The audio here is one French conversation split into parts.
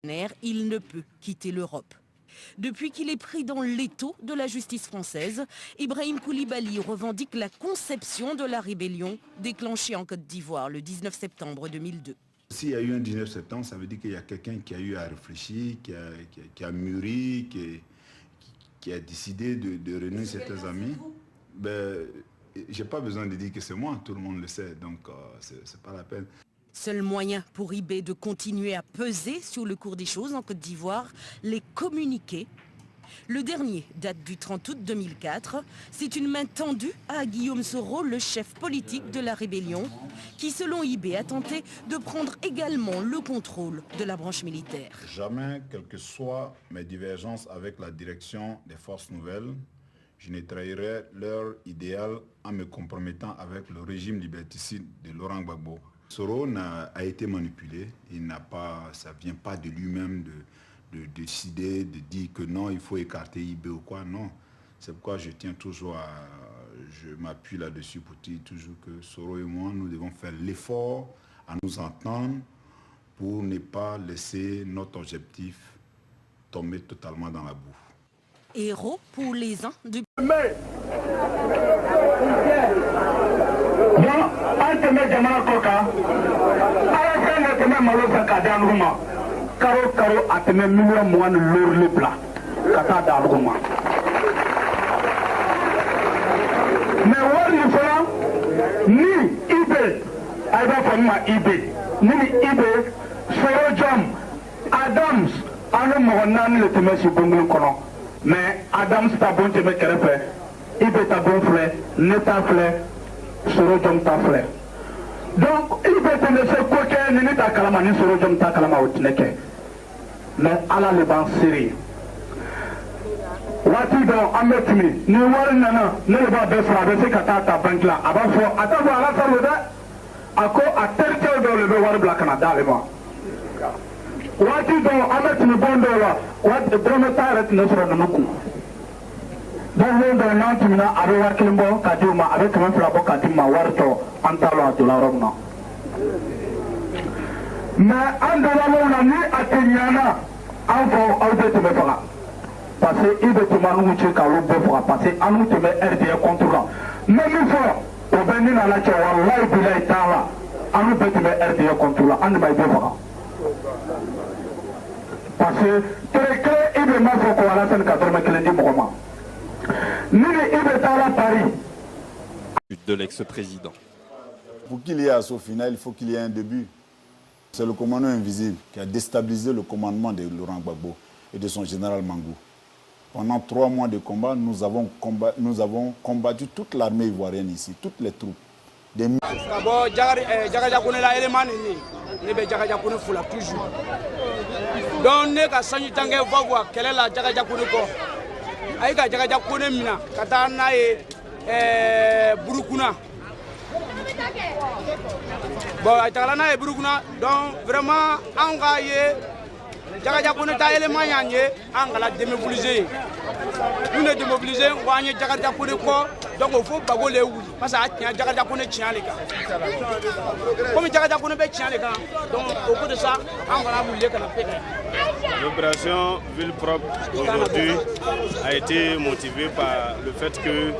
Il ne peut quitter l'Europe. Depuis qu'il est pris dans l'étau de la justice française, Ibrahim Koulibaly revendique la conception de la rébellion déclenchée en Côte d'Ivoire le 19 septembre 2002. S'il y a eu un 19 septembre, ça veut dire qu'il y a quelqu'un qui a eu à réfléchir, qui a mûri, qui a décidé de réunir certains amis. Je n'ai pas besoin de dire que c'est moi, tout le monde le sait, donc c'est pas la peine. Seul moyen pour IB de continuer à peser sur le cours des choses en Côte d'Ivoire, les communiqués. Le dernier date du 30 août 2004. C'est une main tendue à Guillaume Soro, le chef politique de la rébellion, qui selon IB a tenté de prendre également le contrôle de la branche militaire. Jamais, quelles que soient mes divergences avec la direction des forces nouvelles, je ne trahirai leur idéal en me compromettant avec le régime liberticide de Laurent Gbagbo. Soro a été manipulé, ça ne vient pas de lui-même de décider, de dire que non, il faut écarter IB ou quoi, non. C'est pourquoi je tiens toujours je m'appuie là-dessus pour dire toujours que Soro et moi, nous devons faire l'effort à nous entendre pour ne pas laisser notre objectif tomber totalement dans la boue. Héros pour les uns du... Mais Adams ta bon teme kerefe, Ibe ta bon frère, Neta frère, Sorojom ta frère. Donc Ibe te ne se koke ni ta kalama ni Sorojom ta kalama otineke. Mais ala le ban siri. Wati don ametimi ni wari nana ne le ba be fra be se kata ta bank la aba fo ata bo ala sa loda ako a tertel do le be wari bla kana dale mo. Wati don ametimi bondo la wat de drone taret ne sura na muku don do na timina abe wakilimbo kaduma abe kama fla bo kadima warto antalo atula romna mais andala na ni atenyana avon aude te befa parce que ibe to manu che ka lo befa parce que anu te me RDA contrôle mais mi fo o benni na la che wallahi billahi taala anu be te me RDA contrôle anu bay befa parce que très il veut m'avoir quoi à la scène 80 Mogoma. Nous il veut à Paris. De l'ex-président. Pour qu'il y ait à ce final, il faut qu'il y ait un début. C'est le commandant invisible qui a déstabilisé le commandement de Laurent Gbagbo et de son général Mangou. Pendant 3 mois de combat, nous avons combattu toute l'armée ivoirienne ici, toutes les troupes. D'abord, toujours. Donc, ne ka sanji tange vagwa kelela jagaja kuniko. Ai ka jagaja kune mina kata na burukuna. Bon, ai tala na burukuna. Donc vraiment an ga ye jagaja kune ta élément yanye an ga la démobiliser. Nous ne démobiliser wanye jagaja kune ko. Donc il faut bago le wuli parce que jagaja kune tient les gars. Comme jagaja kune be tient les gars. Donc au cours de ça, on va wuli kana péter. L'opération Ville Propre aujourd'hui a été motivée par le fait que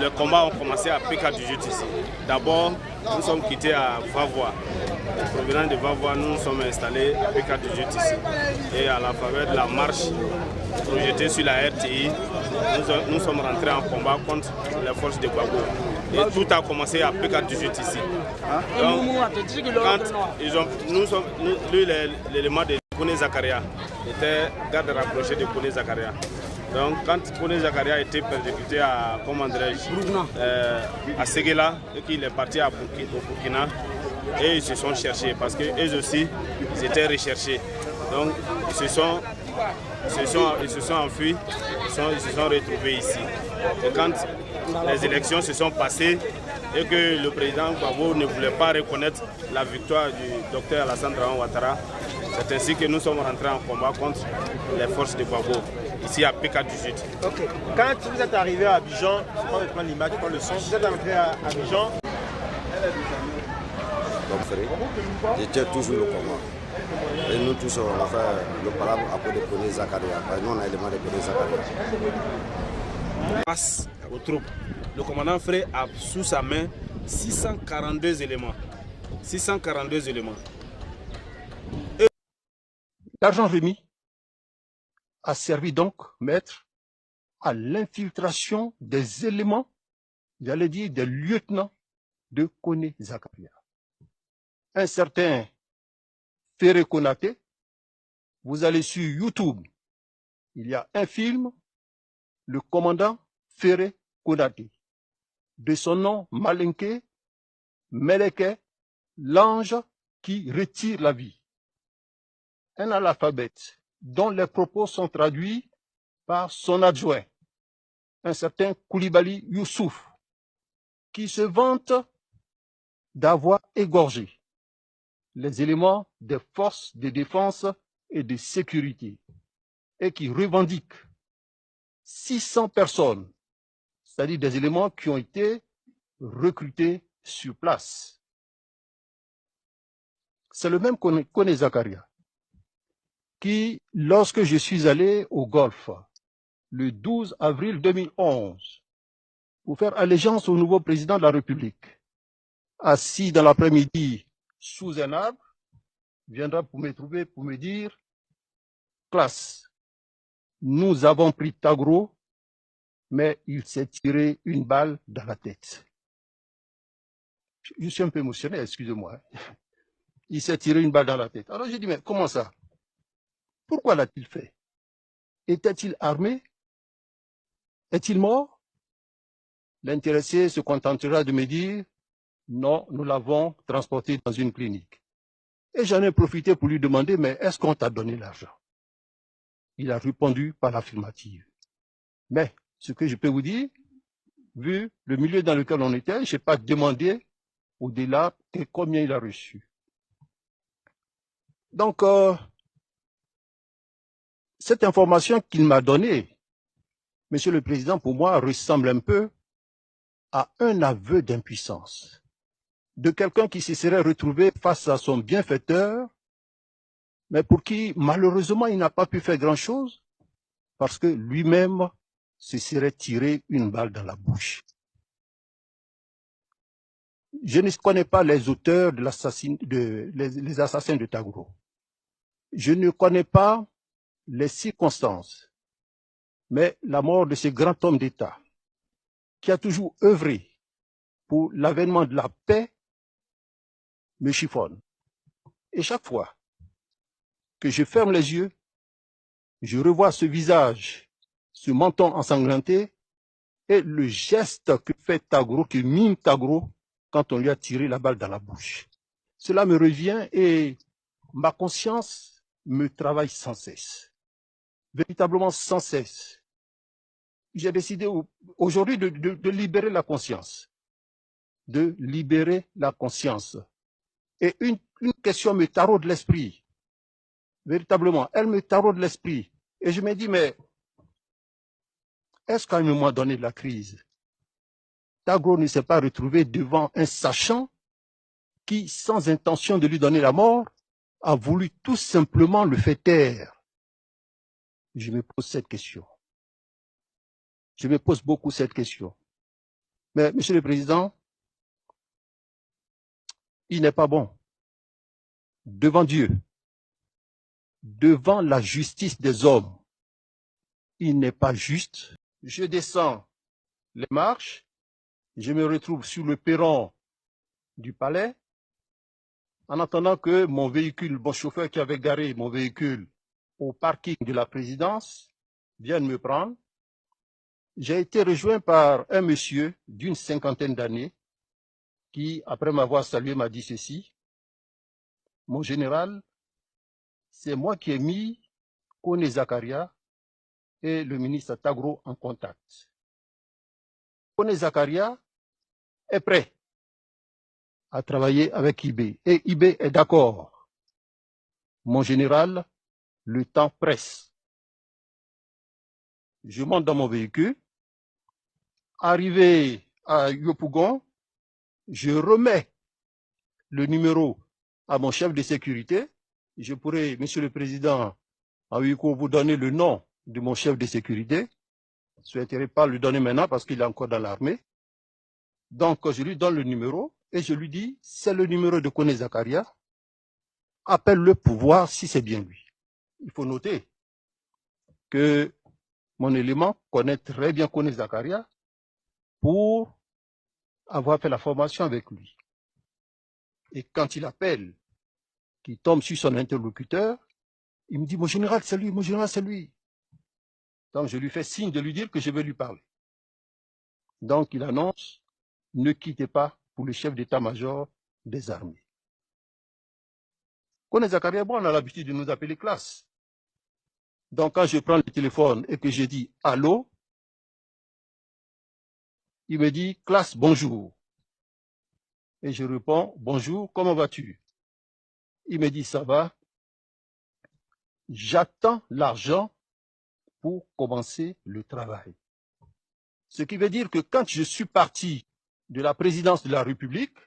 le combat a commencé à PK18 ici. D'abord, nous sommes quittés à Vavois. Provenant de Vavois, nous sommes installés à PK18 ici. Et à la faveur de la marche projetée sur la RTI, nous sommes rentrés en combat contre les forces de Gbagbo. Et tout a commencé à PK18 ici. Donc, quand l'élément de Kone Zakaria était garde rapproché de Kone Zakaria. Donc quand Kone Zakaria a été persécuté à, à Séguéla et qu'il est parti au Burkina, et ils se sont cherchés parce qu'eux aussi ils étaient recherchés. Donc ils se sont enfuis, ils se sont retrouvés ici. Et quand les élections se sont passées et que le président Gbagbo ne voulait pas reconnaître la victoire du docteur Alassane Dramane Ouattara, c'est ainsi que nous sommes rentrés en combat contre les forces de Gbagbo, ici à PK18. Ok. Quand vous êtes arrivé à Abidjan, je prends l'image, je prends le son, vous êtes arrivé à Abidjan. Je tiens toujours le combat. Et nous tous, on a fait le palabre à cause de Koné Zakaria. Nous, on a l'élément de Koné Zakaria. Face aux troupes, le commandant Frey a sous sa main 642 éléments. 642 éléments. L'argent remis a servi donc, maître, à l'infiltration des éléments, j'allais dire des lieutenants de Koné Zakaria. Un certain Ferré Konaté, vous allez sur YouTube, il y a un film, le commandant Ferré Konaté, de son nom Malinké, Meleke, l'ange qui retire la vie. Un analphabète dont les propos sont traduits par son adjoint, un certain Koulibaly Youssouf, qui se vante d'avoir égorgé les éléments des forces de défense et de sécurité et qui revendique 600 personnes, c'est-à-dire des éléments qui ont été recrutés sur place. C'est le même Koné Zakaria qui, lorsque je suis allé au Golfe, le 12 avril 2011, pour faire allégeance au nouveau président de la République, assis dans l'après-midi sous un arbre, viendra pour me trouver, pour me dire, classe, nous avons pris Tagro, mais il s'est tiré une balle dans la tête. Je suis un peu émotionné, excusez-moi. Il s'est tiré une balle dans la tête. Alors j'ai dit, mais comment ça? Pourquoi l'a-t-il fait? Était-il armé? Est-il mort? L'intéressé se contentera de me dire, non, nous l'avons transporté dans une clinique. Et j'en ai profité pour lui demander, mais est-ce qu'on t'a donné l'argent? Il a répondu par l'affirmative. Mais ce que je peux vous dire, vu le milieu dans lequel on était, je n'ai pas demandé au-delà de combien il a reçu. Donc, cette information qu'il m'a donnée, Monsieur le Président, pour moi, ressemble un peu à un aveu d'impuissance de quelqu'un qui se serait retrouvé face à son bienfaiteur, mais pour qui, malheureusement, il n'a pas pu faire grand-chose parce que lui-même se serait tiré une balle dans la bouche. Je ne connais pas les auteurs de les assassins de Tagro. Je ne connais pas les circonstances, mais la mort de ce grand homme d'État qui a toujours œuvré pour l'avènement de la paix me chiffonne. Et chaque fois que je ferme les yeux, je revois ce visage, ce menton ensanglanté et le geste que fait Tagro, que mime Tagro quand on lui a tiré la balle dans la bouche. Cela me revient et ma conscience me travaille sans cesse, véritablement sans cesse. J'ai décidé aujourd'hui de libérer la conscience, de libérer la conscience. Et une question me taraude l'esprit, véritablement, elle me taraude l'esprit. Et je me dis, mais est-ce qu'à un moment donné de la crise, Tagro ne s'est pas retrouvé devant un sachant qui, sans intention de lui donner la mort, a voulu tout simplement le faire taire? Je me pose cette question. Je me pose beaucoup cette question. Mais, Monsieur le Président, il n'est pas bon, devant Dieu, devant la justice des hommes, il n'est pas juste. Je descends les marches, je me retrouve sur le perron du palais, en attendant que mon véhicule, mon chauffeur qui avait garé mon véhicule au parking de la présidence, vienne me prendre. J'ai été rejoint par un monsieur d'une 50aine d'années qui, après m'avoir salué, m'a dit ceci. Mon général, c'est moi qui ai mis Koné Zakaria et le ministre Tagro en contact. Koné Zakaria est prêt à travailler avec IB et IB est d'accord. Mon général, le temps presse. Je monte dans mon véhicule. Arrivé à Yopougon, je remets le numéro à mon chef de sécurité je pourrais, Monsieur le Président, en huis clos, vous donner le nom de mon chef de sécurité. Je ne souhaiterais pas le donner maintenant parce qu'il est encore dans l'armée. Donc, je lui donne le numéro et je lui dis, c'est le numéro de Koné Zakaria. Appelle-le pour voir si c'est bien lui. Il faut noter que mon élément connaît très bien Koné Zakaria pour avoir fait la formation avec lui. Et quand il appelle, qu'il tombe sur son interlocuteur, il me dit, mon général, c'est lui, mon général, c'est lui. Donc, je lui fais signe de lui dire que je vais lui parler. Donc, il annonce, ne quittez pas pour le chef d'état-major des armées. Koné Zakaria, bon, on a l'habitude de nous appeler classe. Donc, quand je prends le téléphone et que je dis allô, il me dit classe, bonjour. Et je réponds bonjour, comment vas-tu? Il me dit ça va. J'attends l'argent pour commencer le travail. Ce qui veut dire que quand je suis parti de la présidence de la République,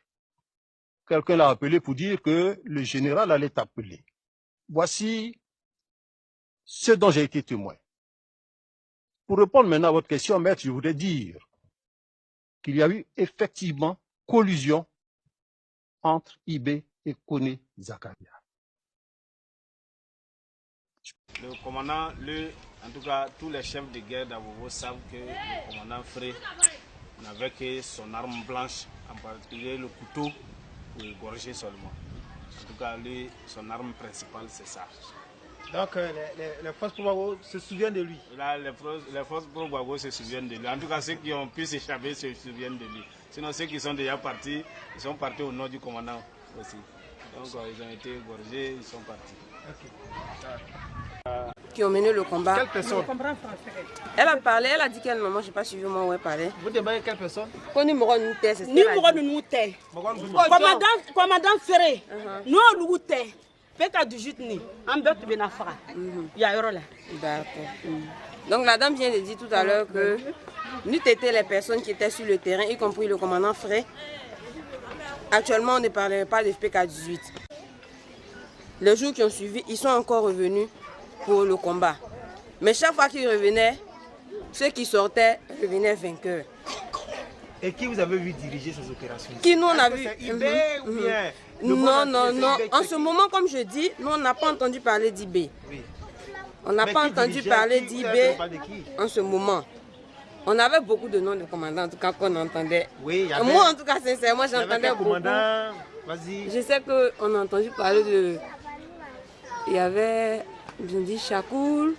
quelqu'un l'a appelé pour dire que le général allait t'appeler. Voici ce dont j'ai été témoin. Pour répondre maintenant à votre question, maître, je voudrais dire qu'il y a eu effectivement collusion entre IB et Koné Zakaria. Le commandant, en tout cas, tous les chefs de guerre d'Abobo savent que le commandant Frey n'avait que son arme blanche, en particulier le couteau, pour égorger seulement. En tout cas, lui, son arme principale, c'est ça. Donc, les forces pro-Gbagbo se souviennent de lui. Là, les forces pro-Gbagbo se souviennent de lui. En tout cas, ceux qui ont pu s'échapper se souviennent de lui. Sinon, ceux qui sont déjà partis, ils sont partis au nom du commandant aussi. Donc, ils ont été égorgés, ils sont partis. Okay. Qui ont mené le combat. Quelle personne? Elle a parlé, elle a dit qu'elle maman, je n'ai pas suivi moi où elle parlait. Vous demandez quelle personne? Numéro de c'est ce numéro de nous t'es. Commandant Ferré. Nous nous t'es. Péka du jutni. En bête de Benafra. Il y a euro là. D'accord. Donc la dame vient de dire tout à l'heure que nous étaient les personnes qui étaient sur le terrain, y compris le commandant Frey. Actuellement, on ne parlait pas de PK18. Les jours qui ont suivi, ils sont encore revenus pour le combat. Mais chaque fois qu'ils revenaient, ceux qui sortaient revenaient vainqueurs. Et qui vous avez vu diriger ces opérations? Qui nous on a vu? IB ou bien Non, non, non. En ce moment, comme je dis, nous on n'a pas entendu parler d'IB. Oui. On n'a pas entendu parler d'IB en ce moment. On avait beaucoup de noms de commandants, en tout cas qu'on entendait. Oui, il y avait... Moi, en tout cas, sincèrement, j'entendais beaucoup. Commandant, vas-y. Je sais qu'on a entendu parler de... Il y avait, je dis, Chakoul.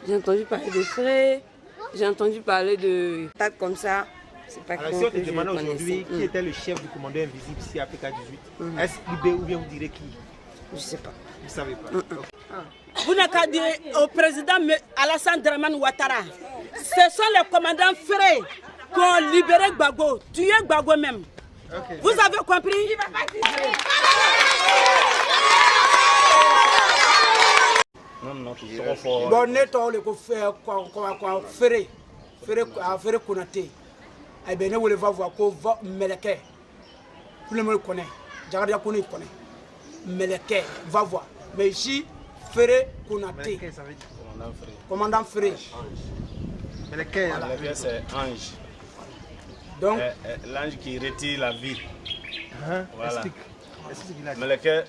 J'ai entendu parler de Frey. J'ai entendu parler de... tas comme ça. C'est pas alors, si on te demande aujourd'hui qui était le chef du commandant invisible ici à PK18, est-ce IB ou bien vous direz qui? Je ne sais pas. Vous ne savez pas. Vous n'avez qu'à dire au président Alassane Dramane Ouattara, ce sont les commandants Frey qui ont libéré Gbagbo, tué Gbagbo même. Okay. Vous avez compris? Non, non, c'est trop fort. Bon, netto le ko Ferré Konaté. Eh bien, nous va voir qu'on va Meleke. Tout le monde connaît. Jagaria connaît. Meleke, va voir. Mais ici, Ferré Konaté. Commandant Ferré. Meleke, c'est ange. Donc, l'ange qui retire la vie. Voilà.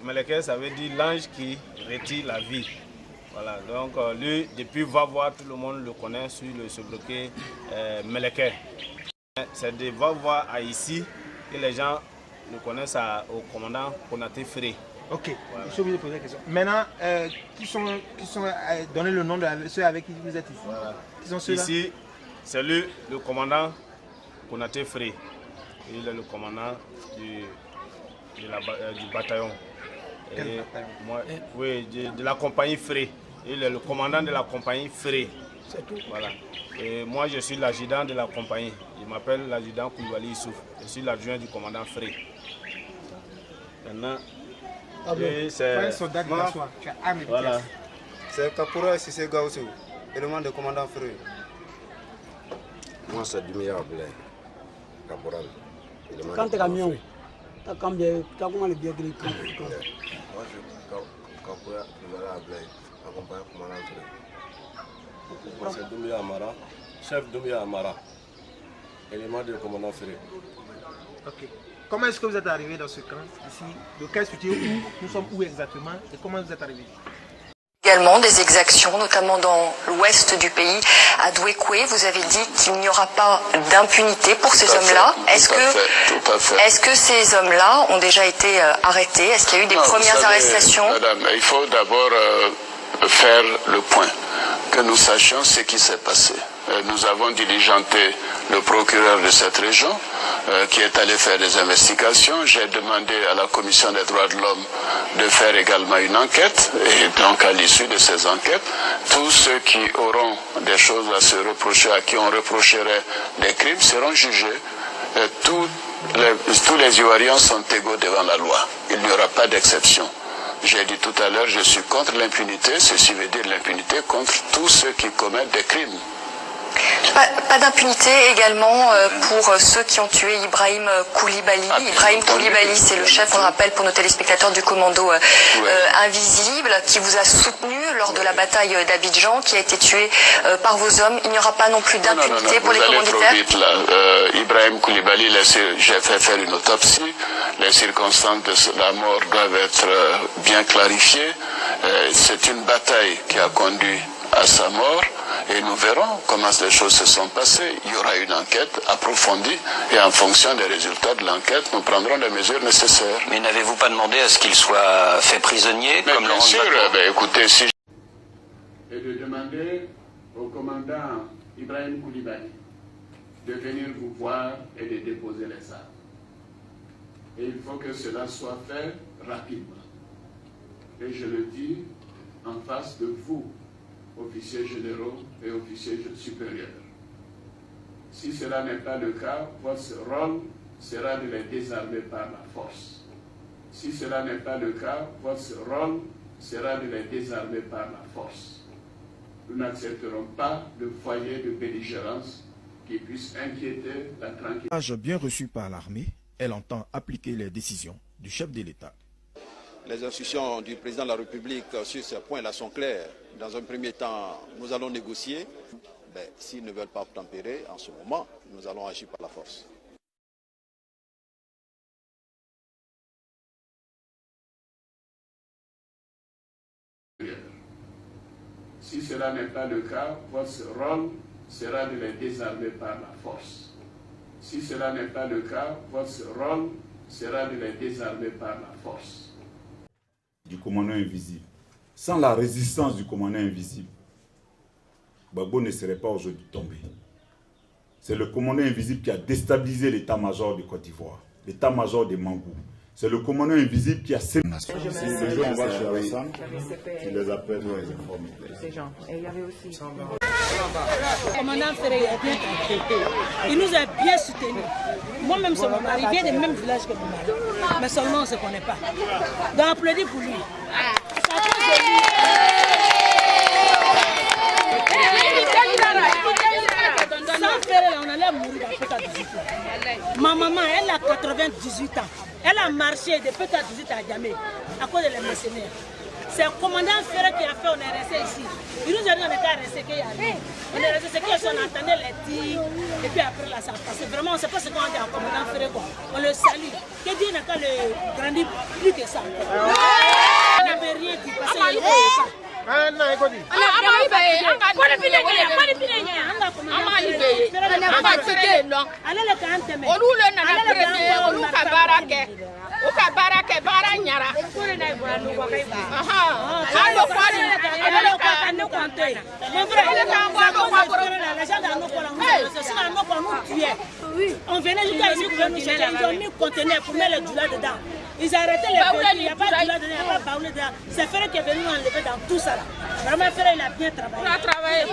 Meleke, ça veut dire l'ange qui retire la vie. Voilà, donc lui, depuis Vavois, tout le monde le connaît sur le sobriquet Meleke. C'est de Vavois à ici que les gens le connaissent au commandant Konaté Frey. Ok, voilà. Je suis obligé de poser la question. Maintenant, qui sont donnez le nom de ceux avec qui vous êtes ici? Voilà. Qui sont ceux-là? Ici, c'est lui, le commandant Konaté Frey. Il est le commandant du bataillon. Quel bataillon? Moi, oui, de la compagnie Frey. Il est le commandant de la compagnie Frey. C'est tout. Voilà. Et moi, je suis l'adjudant de la compagnie. Je m'appelle l'adjudant Koulibaly Issouf. Je suis l'adjoint du commandant Frey. Maintenant, c'est soldat de la soie. Voilà. C'est Kapura Sissé Gaoussou, élément de commandant Frey. Moi, c'est Dumia Ablé, caporal. Quand tu es camion, tu as combien de bien gris? Moi, je suis Kapoya, Primera Ablay, accompagné pour mon entrée. C'est Doumbia Amara, chef Doumbia Amara, élément du commandant Ferré. Ok. Comment est-ce que vous êtes arrivé dans ce camp ici? De quelle structure? Nous sommes où exactement? Et comment vous êtes arrivé? Également des exactions, notamment dans l'ouest du pays, à Douékoué. Vous avez dit qu'il n'y aura pas d'impunité pour ces hommes-là. Est-ce que ces hommes-là ont déjà été arrêtés? Est-ce qu'il y a eu des premières arrestations? Madame, il faut d'abord faire le point, que nous sachions ce qui s'est passé. Nous avons diligenté le procureur de cette région qui est allé faire des investigations. J'ai demandé à la Commission des droits de l'homme de faire également une enquête. Et donc à l'issue de ces enquêtes, tous ceux qui auront des choses à se reprocher, à qui on reprocherait des crimes, seront jugés. Tous les Ivoiriens sont égaux devant la loi. Il n'y aura pas d'exception. J'ai dit tout à l'heure, je suis contre l'impunité. Ceci veut dire l'impunité contre tous ceux qui commettent des crimes. Pas d'impunité également pour ceux qui ont tué Ibrahim Koulibaly. Ibrahim Koulibaly, c'est le chef, on le rappelle pour nos téléspectateurs, du commando invisible, qui vous a soutenu lors de la bataille d'Abidjan, qui a été tué par vos hommes. Il n'y aura pas non plus d'impunité pour les commanditaires? Trop vite, là. Ibrahim Koulibaly, j'ai fait faire une autopsie. Les circonstances de la mort doivent être bien clarifiées. C'est une bataille qui a conduit à sa mort. Et nous verrons comment les choses se sont passées. Il y aura une enquête approfondie et en fonction des résultats de l'enquête, nous prendrons les mesures nécessaires. Mais n'avez-vous pas demandé à ce qu'il soit fait prisonnier comme bien sûr, écoutez, si... Et de demander au commandant Ibrahim Koulibaly de venir vous voir et de déposer les armes. Et il faut que cela soit fait rapidement. Et je le dis en face de vous, officiers généraux et officiers supérieurs. Si cela n'est pas le cas, votre rôle sera de les désarmer par la force. Si cela n'est pas le cas, votre rôle sera de les désarmer par la force. Nous n'accepterons pas de foyer de belligérance qui puisse inquiéter la tranquillité. Bien reçu par l'armée, elle entend appliquer les décisions du chef de l'État. Les instructions du président de la République sur ce point-là sont claires. Dans un premier temps, nous allons négocier. S'ils ne veulent pas tempérer, en ce moment, nous allons agir par la force. Si cela n'est pas le cas, votre rôle sera de les désarmer par la force. Si cela n'est pas le cas, votre rôle sera de les désarmer par la force. Du commandant invisible. Sans la résistance du commandant invisible, Gbagbo ne serait pas aujourd'hui tombé. C'est le commandant invisible qui a déstabilisé l'état-major de Côte d'Ivoire, l'état-major des Mangou. C'est le commandant invisible qui a... Si les gens vont chez Alassane, tu les appelles, nous les informes. Ces gens. Et il y avait aussi... Le commandant Ferré a bien traité. Il nous a bien soutenus. Moi-même, c'est mon mari. Il vient des mêmes villages que mon mari. Mais seulement, on ne se connaît pas. Donc, applaudis pour lui. Sans Ferré, on allait mourir dans Peta 18 ans. Ma maman, elle a 98 ans. Elle a marché de Peta 18 à Djamé à cause des mercenaires. C'est le commandant Ferré qui a fait, on est resté ici. Il nous a dit qu'on était resté qu'il y a. On est resté, c'est qu'on entendait les tirs, et puis après là ça a passé. Vraiment, on ne sait pas ce qu'on a dit au commandant Ferré. On le salue. Que Dieu n'a qu'à le grandir plus que ça. On n'avait rien dit parce qu'il y a ça. On venait jusqu'à ici pour nous chercher, ils ont mis un conteneur pour mettre le douleur dedans. Ils arrêtaient les véhicules, il n'y a pas de douleur dedans, il n'y a pas de baoulé dedans. C'est Ferré qui est venu nous enlever dans tout ça là. Vraiment Ferré il a bien travaillé. Il a travaillé.